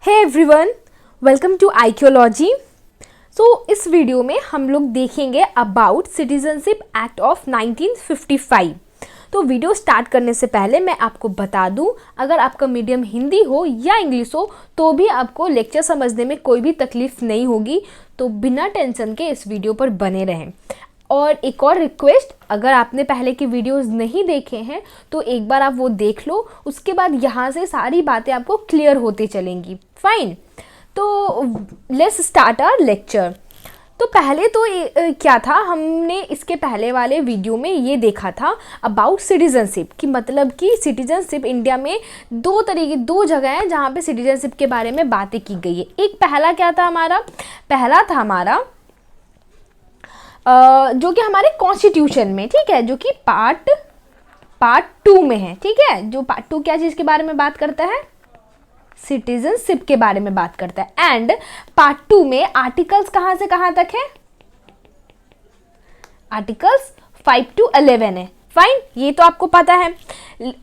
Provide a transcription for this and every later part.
Hey everyone, welcome to archaeology. इस video में हम लोग देखेंगे अबाउट सिटीजनशिप एक्ट ऑफ 1955। तो वीडियो स्टार्ट करने से पहले मैं आपको बता दूं, अगर आपका मीडियम हिंदी हो या इंग्लिश हो तो भी आपको लेक्चर समझने में कोई भी तकलीफ नहीं होगी। तो बिना टेंशन के इस वीडियो पर बने रहें। और एक और रिक्वेस्ट, अगर आपने पहले की वीडियोस नहीं देखे हैं तो एक बार आप वो देख लो, उसके बाद यहाँ से सारी बातें आपको क्लियर होती चलेंगी। फाइन, तो लेट्स स्टार्ट आवर लेक्चर। तो पहले तो क्या था, हमने इसके पहले वाले वीडियो में ये देखा था अबाउट सिटीजनशिप कि मतलब कि सिटीजनशिप इंडिया में दो जगह हैं जहाँ पे सिटीजनशिप के बारे में बातें की गई है। एक पहला क्या था हमारा, पहला था हमारा जो कि हमारे कॉन्स्टिट्यूशन में, ठीक है, जो कि पार्ट 2 में है, ठीक है। जो पार्ट 2 क्या चीज़ के बारे में बात करता है, सिटीजनशिप के बारे में बात करता है। एंड पार्ट 2 में आर्टिकल्स कहाँ से कहाँ तक है, आर्टिकल्स 5 to 11 है। फाइन, ये तो आपको पता है।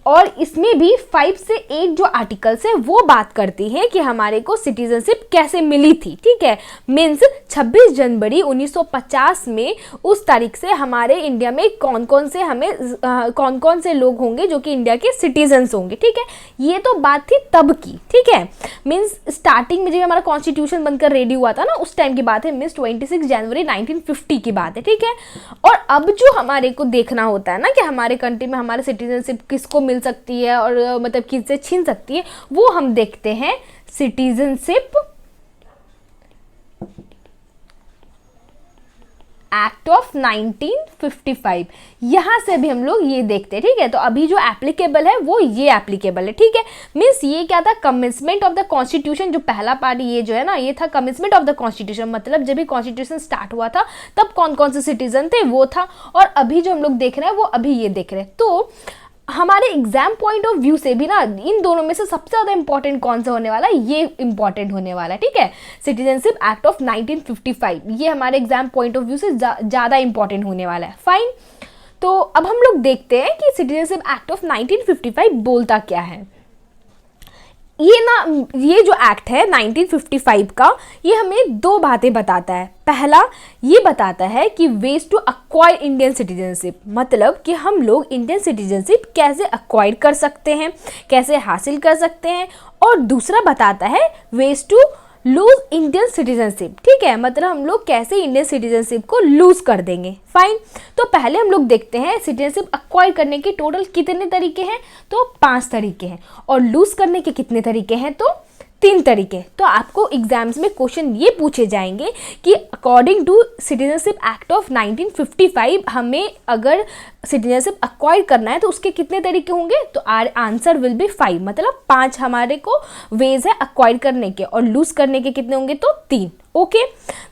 और इसमें भी 5 से 8 जो आर्टिकल्स है वो बात करती है कि हमारे को सिटीजनशिप कैसे मिली थी, ठीक है। मीन्स 26 जनवरी 1950 में उस तारीख से हमारे इंडिया में कौन कौन से लोग होंगे जो कि इंडिया के सिटीजन्स होंगे, ठीक है। ये तो बात थी तब की, ठीक है। मीन्स स्टार्टिंग में जब हमारा कॉन्स्टिट्यूशन बनकर रेडी हुआ था ना, उस टाइम की बात है। मीन्स 26 जनवरी 1950 की बात है, ठीक है। और अब जो हमारे को देखना होता है ना कि हमारे कंट्री में हमारे सिटीजनशिप किसको मिल सकती है और मतलब किससे छीन सकती है, वो हम देखते हैं सिटीजनशिप एक्ट ऑफ 1955। यहां से भी हम लोग ये देखते हैं, ठीक है। तो अभी जो एप्लीकेबल है वो ये एप्लीकेबल है, ठीक है। मीन्स ये क्या था, कमेंसमेंट ऑफ द कॉन्स्टिट्यूशन। जो पहला पार्ट ये जो है ना, ये था कमेंसमेंट ऑफ द कॉन्स्टिट्यूशन, मतलब जब भी कॉन्स्टिट्यूशन स्टार्ट हुआ था तब कौन कौन से सिटीजन थे वो था। और अभी जो हम लोग देख रहे हैं वो अभी ये देख रहे हैं। तो हमारे एग्जाम पॉइंट ऑफ व्यू से भी ना, इन दोनों में से सबसे ज़्यादा इंपॉर्टेंट कौन सा होने वाला है, ये इंपॉर्टेंट होने वाला है, ठीक है। सिटीजनशिप एक्ट ऑफ 1955 ये हमारे एग्जाम पॉइंट ऑफ व्यू से ज़्यादा इंपॉर्टेंट होने वाला है। फाइन, तो अब हम लोग देखते हैं कि सिटीजनशिप एक्ट ऑफ 1955 बोलता क्या है। ये जो एक्ट है 1955 का, ये हमें दो बातें बताता है। पहला ये बताता है कि ways to acquire Indian citizenship, मतलब कि हम लोग इंडियन सिटीजनशिप कैसे अक्वायर कर सकते हैं, कैसे हासिल कर सकते हैं। और दूसरा बताता है ways to lose Indian citizenship, ठीक है, मतलब हम लोग कैसे इंडियन सिटीजनशिप को लूज कर देंगे। फाइन, तो पहले हम लोग देखते हैं सिटीजनशिप अक्वायर करने के टोटल कितने तरीके हैं, तो 5 तरीके हैं। और लूज करने के कितने तरीके हैं, तो 3 तरीके। तो आपको एग्जाम्स में क्वेश्चन ये पूछे जाएंगे कि according to citizenship act of 1955 हमें अगर सिटीजनशिप अक्वायर करना है तो उसके कितने तरीके होंगे, तो आंसर विल बी 5, मतलब 5 हमारे को वेज है अक्वायर करने के। और लूज करने के कितने होंगे, तो 3। ओके,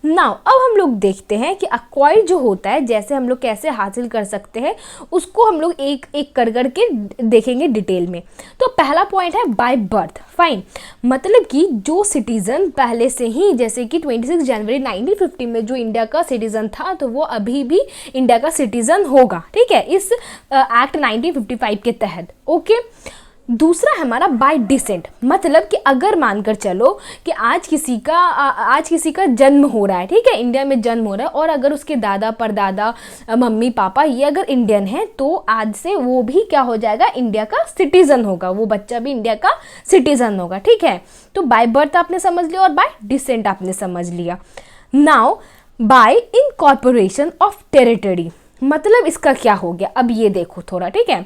नाउ अब हम लोग देखते हैं कि अक्वायर जो होता है, जैसे हम लोग कैसे हासिल कर सकते हैं, उसको हम लोग एक एक कर के देखेंगे डिटेल में। तो पहला पॉइंट है बाय बर्थ। फाइन, मतलब कि जो सिटीजन पहले से ही, जैसे कि 26 जनवरी 1950 में जो इंडिया का सिटीजन था, तो वो अभी भी इंडिया का सिटीजन होगा, ठीक है, इस एक्ट 1955 के तहत। ओके, दूसरा हमारा बाय डिसेंट, मतलब कि अगर मानकर चलो कि आज किसी का जन्म हो रहा है, ठीक है, इंडिया में जन्म हो रहा है, और अगर उसके दादा परदादा मम्मी पापा ये अगर इंडियन है, तो आज से वो भी क्या हो जाएगा, इंडिया का सिटीजन होगा, वो बच्चा भी इंडिया का सिटीजन होगा, ठीक है। तो बाय बर्थ आपने समझ लिया और बाय डिसेंट आपने समझ लिया। Now bye incorporation of territory, मतलब इसका क्या हो गया, अब ये देखो थोड़ा, ठीक है।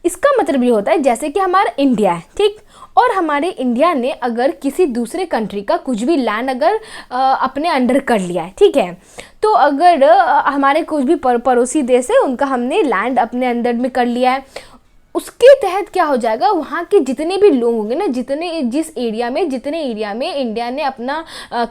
इसका मतलब ये होता है जैसे कि हमारा इंडिया है, ठीक, और हमारे इंडिया ने अगर किसी दूसरे कंट्री का कुछ भी लैंड अगर अपने अंडर कर लिया है, ठीक है, तो अगर हमारे कुछ भी पड़ोसी देश है उनका हमने लैंड अपने अंडर में कर लिया है, उसके तहत क्या हो जाएगा, वहाँ के जितने भी लोग होंगे ना, जितने एरिया में इंडिया ने अपना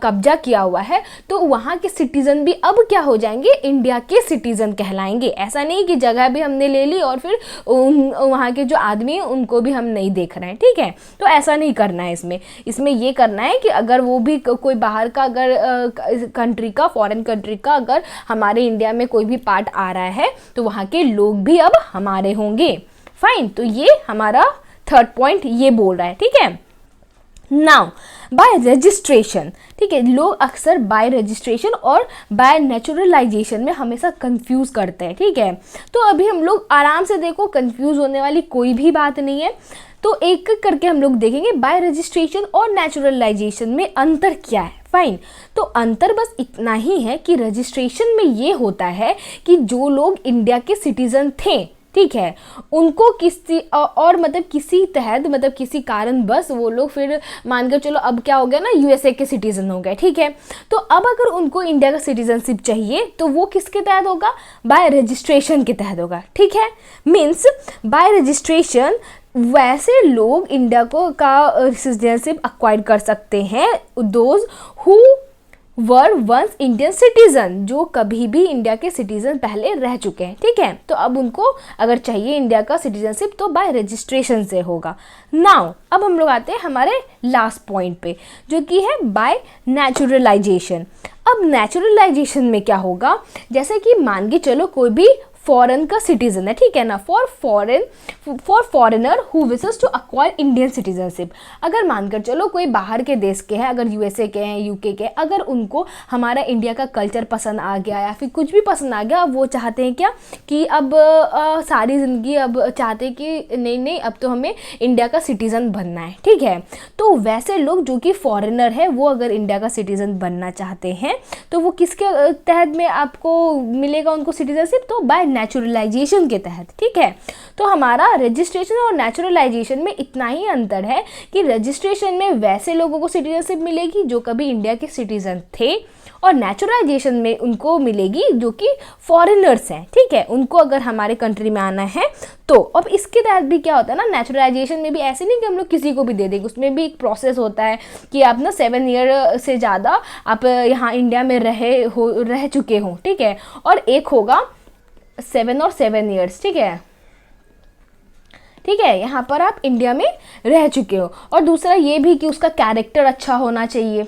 कब्जा किया हुआ है, तो वहाँ के सिटीज़न भी अब क्या हो जाएंगे, इंडिया के सिटीज़न कहलाएंगे। ऐसा नहीं कि जगह भी हमने ले ली और फिर वहाँ के जो आदमी हैं उनको भी हम नहीं देख रहे हैं, ठीक है। तो ऐसा नहीं करना है इसमें ये करना है कि अगर वो भी कोई बाहर का अगर कंट्री का, फॉरेन कंट्री का अगर हमारे इंडिया में कोई भी पार्ट आ रहा है, तो वहाँ के लोग भी अब हमारे होंगे। फाइन, तो ये हमारा थर्ड पॉइंट ये बोल रहा है, ठीक है। नाउ बाय रजिस्ट्रेशन, ठीक है, लोग अक्सर बाय रजिस्ट्रेशन और बाय नेचुरलाइजेशन में हमेशा कंफ्यूज करते हैं, ठीक है। तो अभी हम लोग आराम से देखो, कंफ्यूज होने वाली कोई भी बात नहीं है। तो एक एक करके हम लोग देखेंगे बाय रजिस्ट्रेशन और नेचुरलाइजेशन में अंतर क्या है। फाइन, तो अंतर बस इतना ही है कि रजिस्ट्रेशन में ये होता है कि जो लोग इंडिया के सिटीजन थे, ठीक है, उनको किसी और मतलब किसी तहत मतलब किसी कारण बस वो लोग फिर मानकर चलो अब क्या हो गया ना, यूएसए के सिटीजन हो गए, ठीक है। तो अब अगर उनको इंडिया का सिटीजनशिप चाहिए तो वो किसके तहत होगा, बाय रजिस्ट्रेशन के तहत होगा, ठीक है। मीन्स बाय रजिस्ट्रेशन वैसे लोग इंडिया को का सिटीजनशिप अक्वायर कर सकते हैं, those who were once Indian citizen, जो कभी भी इंडिया के सिटीजन पहले रह चुके हैं, ठीक है। तो अब उनको अगर चाहिए इंडिया का सिटीजनशिप तो बाय रजिस्ट्रेशन से होगा। नाउ अब हम लोग आते हैं हमारे लास्ट पॉइंट पे, जो कि है बाय नेचुरलाइजेशन। अब नेचुरलाइजेशन में क्या होगा, जैसे कि मान के चलो कोई भी फॉरेन का सिटीजन है, ठीक है ना, for foreigner who wishes to acquire Indian citizenship. अगर मानकर चलो कोई बाहर के देश के हैं, अगर यूएसए के हैं, यूके के, अगर उनको हमारा इंडिया का कल्चर पसंद आ गया या फिर कुछ भी पसंद आ गया, अब वो चाहते हैं क्या कि अब सारी ज़िंदगी अब चाहते हैं कि नहीं अब तो हमें इंडिया का सिटीज़न बनना है, ठीक है। तो वैसे लोग जो कि फॉरेनर है वो अगर इंडिया का सिटीज़न बनना चाहते हैं तो वो किसके तहत में आपको मिलेगा उनको सिटीजनशिप, तो बाय नेचुरलाइजेशन के तहत, ठीक है। तो हमारा रजिस्ट्रेशन और नेचुरलाइजेशन में इतना ही अंतर है कि रजिस्ट्रेशन में वैसे लोगों को सिटीजनशिप मिलेगी जो कभी इंडिया के सिटीजन थे, और नेचुरलाइजेशन में उनको मिलेगी जो कि फॉरेनर्स हैं, ठीक है, उनको अगर हमारे कंट्री में आना है तो। अब इसके तहत भी क्या होता है ना, नेचुरलाइजेशन में भी ऐसे नहीं कि हम लोग किसी को भी दे देंगे, उसमें भी एक प्रोसेस होता है कि आप ना 7 ईयर से ज़्यादा आप यहाँ इंडिया में रह चुके हों, ठीक है, और एक होगा 7 और 7 ईयर्स, ठीक है, ठीक है, यहाँ पर आप इंडिया में रह चुके हो। और दूसरा ये भी कि उसका कैरेक्टर अच्छा होना चाहिए,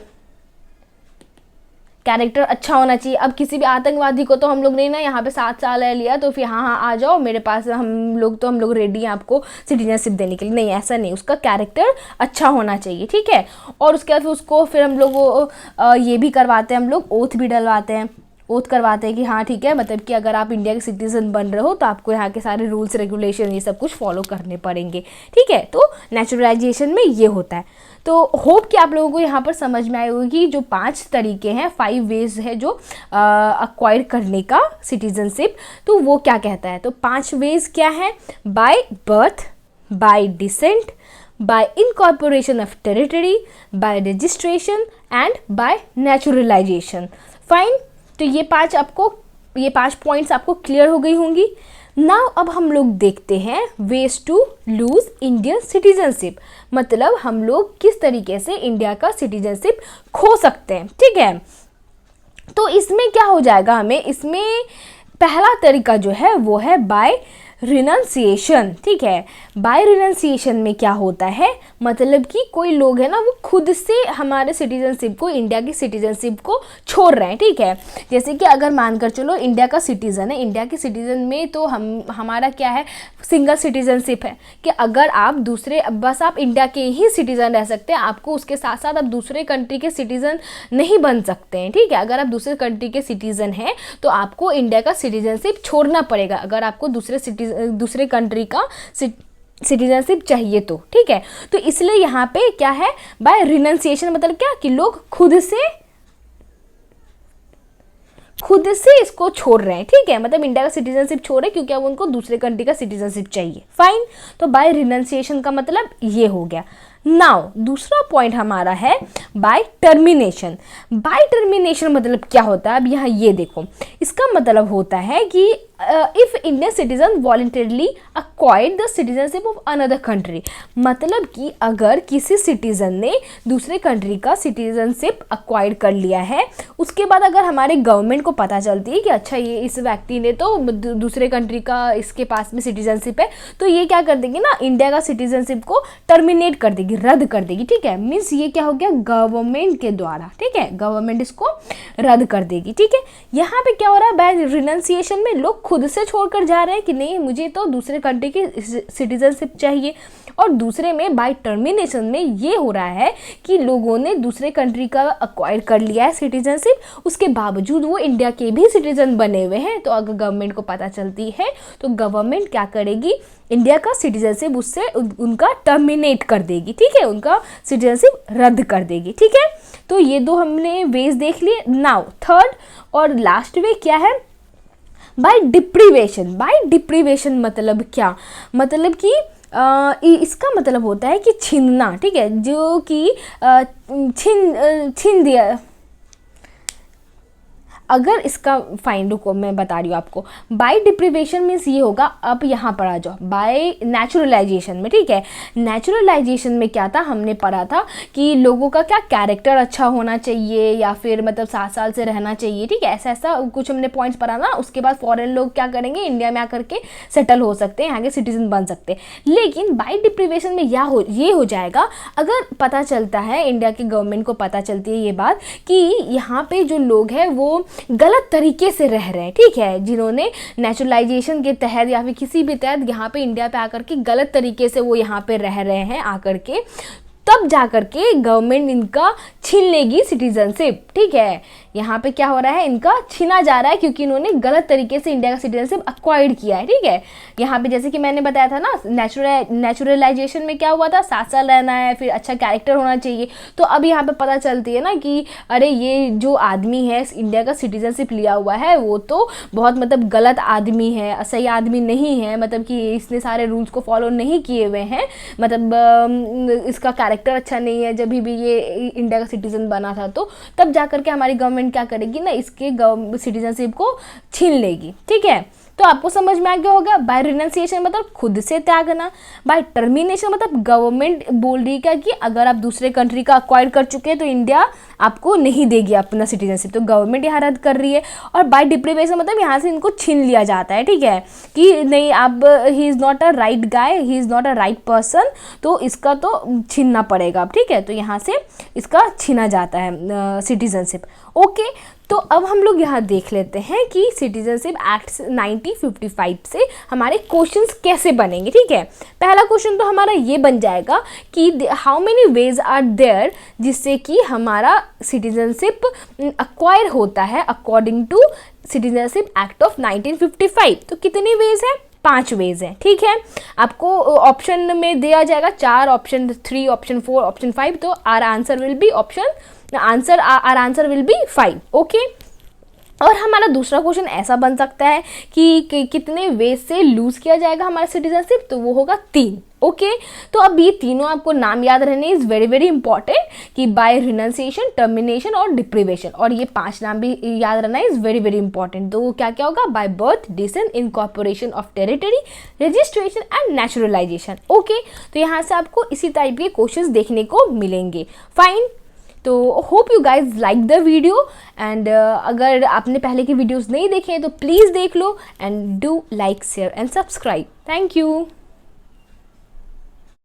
कैरेक्टर अच्छा होना चाहिए। अब किसी भी आतंकवादी को तो हम लोग नहीं ना यहाँ पे 7 साल है लिया तो फिर हाँ आ जाओ मेरे पास, हम लोग रेडी हैं आपको सिटीजनशिप देने के लिए, नहीं, ऐसा नहीं, उसका कैरेक्टर अच्छा होना चाहिए, ठीक है। और उसके बाद उसको फिर हम लोग ये भी करवाते हैं, हम लोग ओथ भी डलवाते हैं, ओथ करवाते हैं कि हाँ ठीक है, मतलब कि अगर आप इंडिया के सिटीजन बन रहे हो तो आपको यहाँ के सारे रूल्स रेगुलेशन ये सब कुछ फॉलो करने पड़ेंगे, ठीक है। तो नेचुरलाइजेशन में ये होता है। तो होप कि आप लोगों को यहाँ पर समझ में आई होगी कि जो 5 तरीके हैं, 5 वेज है जो अक्वायर करने का सिटीजनशिप, तो वो क्या कहता है। तो 5 वेज क्या है, by birth, bye decent, bye incorporation of territory, bye registration and bye naturalisation. Fine, तो ये 5 पॉइंट्स आपको क्लियर हो गई होंगी। नाउ अब हम लोग देखते हैं ways to lose Indian citizenship, मतलब हम लोग किस तरीके से इंडिया का सिटीजनशिप खो सकते हैं, ठीक है। तो इसमें क्या हो जाएगा, हमें इसमें पहला तरीका जो है वो है बाय रिनंसिएशन, ठीक है। बाय रिनंसिएशन में क्या होता है, मतलब कि कोई लोग है ना वो खुद से हमारे सिटीजनशिप को, इंडिया की सिटीजनशिप को छोड़ रहे हैं, ठीक है। जैसे कि अगर मानकर चलो इंडिया का सिटीज़न है, इंडिया के सिटीज़न में तो हमारा क्या है, सिंगल सिटीजनशिप है कि अगर आप बस आप इंडिया के ही सिटीज़न रह सकते हैं, आपको उसके साथ साथ आप दूसरे कंट्री के सिटीज़न नहीं बन सकते हैं, ठीक है। अगर आप दूसरे कंट्री के सिटीज़न हैं तो आपको इंडिया का सिटीजनशिप छोड़ना पड़ेगा, अगर आपको दूसरे कंट्री का सिटीजनशिप चाहिए तो, ठीक है। तो इसलिए यहाँ पे क्या है, बाय रिनंसिएशन मतलब क्या कि लोग खुद से इसको छोड़ रहे हैं, ठीक है, मतलब इंडिया का सिटीजनशिप छोड़ रहे हैं क्योंकि अब उनको दूसरे कंट्री का सिटीजनशिप चाहिए। फाइन, तो बाय रिनंसिएशन का मतलब ये हो गया। नाउ दूसरा पॉइंट हमारा है बाय टर्मिनेशन। बाय टर्मिनेशन मतलब क्या होता है, अब यहाँ ये देखो, इसका मतलब होता है कि if Indian citizen voluntarily acquired the citizenship of another country, मतलब कि अगर किसी सिटीजन ने दूसरे कंट्री का सिटीजनशिप अक्वायर कर लिया है, उसके बाद अगर हमारे गवर्नमेंट को पता चलती है कि अच्छा ये इस व्यक्ति ने तो दूसरे कंट्री का इसके पास में सिटीजनशिप है, तो ये क्या कर देगी ना, इंडिया का सिटीजनशिप को टर्मिनेट कर देगी, रद्द कर देगी, ठीक है। मीन्स ये क्या हो गया, गवर्नमेंट के द्वारा, ठीक है, गवर्नमेंट इसको रद्द कर देगी, ठीक है। यहाँ पे क्या हो रहा है, बाय रिनंसिएशन में लोग खुद से छोड़कर जा रहे हैं कि नहीं मुझे तो दूसरे कंट्री की सिटीजनशिप चाहिए, और दूसरे में बाय टर्मिनेशन में ये हो रहा है कि लोगों ने दूसरे कंट्री का अक्वायर कर लिया है सिटीजनशिप, उसके बावजूद वो इंडिया के भी सिटीजन बने हुए हैं। तो अगर गवर्नमेंट को पता चलती है तो गवर्नमेंट क्या करेगी, इंडिया का सिटीजनशिप उससे उनका टर्मिनेट कर देगी, ठीक है, उनका सिटीजनशिप रद्द कर देगी, ठीक है। तो ये दो हमने वेज देख लिए। नाउ थर्ड और लास्ट वे क्या है, बाय डिप्रीवेशन। बाय डिप्रीवेशन मतलब क्या, मतलब कि इसका मतलब होता है कि छीनना, ठीक है, जो कि छीन दिया। अगर इसका फाइन रुको मैं बता रही हूँ आपको, बाय डिप्रीवेशन मीन्स ये होगा, अब यहाँ पर आ जाओ बाय नेचुरलाइजेशन में, ठीक है। नेचुरलाइजेशन में क्या था, हमने पढ़ा था कि लोगों का क्या कैरेक्टर अच्छा होना चाहिए या फिर मतलब 7 साल से रहना चाहिए, ठीक है, ऐसा ऐसा कुछ हमने पॉइंट्स पढ़ा ना। उसके बाद फॉरेन लोग क्या करेंगे, इंडिया में आकर के सेटल हो सकते हैं, यहाँ के सिटीजन बन सकते हैं। लेकिन बाय डिप्रीवेशन में ये हो जाएगा, अगर पता चलता है, इंडिया के गवर्नमेंट को पता चलती है ये बात कि यहाँ पे जो लोग हैं वो गलत तरीके से रह रहे हैं, ठीक है, जिन्होंने नेचुरलाइजेशन के तहत या फिर किसी भी तहत यहाँ पे इंडिया पे आकर के गलत तरीके से वो यहाँ पे रह रहे हैं आकर के, तब जाकर के गवर्नमेंट इनका छीन लेगी सिटीजनशिप, ठीक है। यहाँ पे क्या हो रहा है, इनका छीना जा रहा है क्योंकि इन्होंने गलत तरीके से इंडिया का सिटीजनशिप अक्वायर्ड किया है, ठीक है। यहाँ पे जैसे कि मैंने बताया था ना, नेचुरलाइजेशन में क्या हुआ था, 7 साल रहना है, फिर अच्छा कैरेक्टर होना चाहिए। तो अब यहाँ पे पता चलती है ना कि अरे ये जो आदमी है इंडिया का सिटीजनशिप लिया हुआ है वो तो बहुत मतलब गलत आदमी है, सही आदमी नहीं है, मतलब कि इसने सारे रूल्स को फॉलो नहीं किए हुए हैं, मतलब इसका कैरेक्टर अच्छा नहीं है। जब भी ये इंडिया का सिटीजन बना था तो तब जाकर के हमारी गवर्नमेंट क्या करेगी ना, इसके सिटीजनशिप को छीन लेगी, ठीक है। तो आपको समझ में आ गया होगा, बाय रिनंसिएशन मतलब खुद से त्यागना, बाय टर्मिनेशन मतलब गवर्नमेंट बोल रही है कि अगर आप दूसरे कंट्री का अक्वायर कर चुके हैं तो इंडिया आपको नहीं देगी अपना सिटीजनशिप, तो गवर्नमेंट यहाँ रद्द कर रही है। और बाय डिप्रीवेशन मतलब यहाँ से इनको छीन लिया जाता है, ठीक है, कि नहीं अब he is not a right guy, he is not a right person, तो इसका तो छीनना पड़ेगा अब, ठीक है। तो यहाँ से इसका छीना जाता है सिटीजनशिप, ओके। तो अब हम लोग यहाँ देख लेते हैं कि सिटीजनशिप एक्ट 1955 से हमारे क्वेश्चंस कैसे बनेंगे, ठीक है। पहला क्वेश्चन तो हमारा ये बन जाएगा कि how many ways are there जिससे कि हमारा सिटीजनशिप अक्वायर होता है according to citizenship act of 1955। तो कितनी वेज है, 5 वेज हैं, ठीक है। आपको ऑप्शन में दिया जाएगा 4, ऑप्शन 3, ऑप्शन 4, ऑप्शन 5। तो our answer will be our answer will be 5, okay. और हमारा दूसरा क्वेश्चन ऐसा बन सकता है कि कितने वेज से लूज किया जाएगा हमारा सिटीजनशिप, तो वो होगा 3, ओके। तो अब ये तीनों आपको नाम याद रहने इज़ वेरी वेरी इंपॉर्टेंट, कि बाय रिनंसिएशन, टर्मिनेशन और डिप्रीवेशन, और ये 5 नाम भी याद रहना इज़ वेरी वेरी इंपॉर्टेंट। तो क्या क्या होगा, by birth, descent, incorporation of territory, registration and naturalisation, okay. तो यहाँ से आपको इसी टाइप के क्वेश्चंस देखने को मिलेंगे, फाइन। तो hope you guys like the video, and अगर आपने पहले की वीडियोस नहीं देखे हैं तो प्लीज़ देख लो, and do like, share and subscribe. Thank you.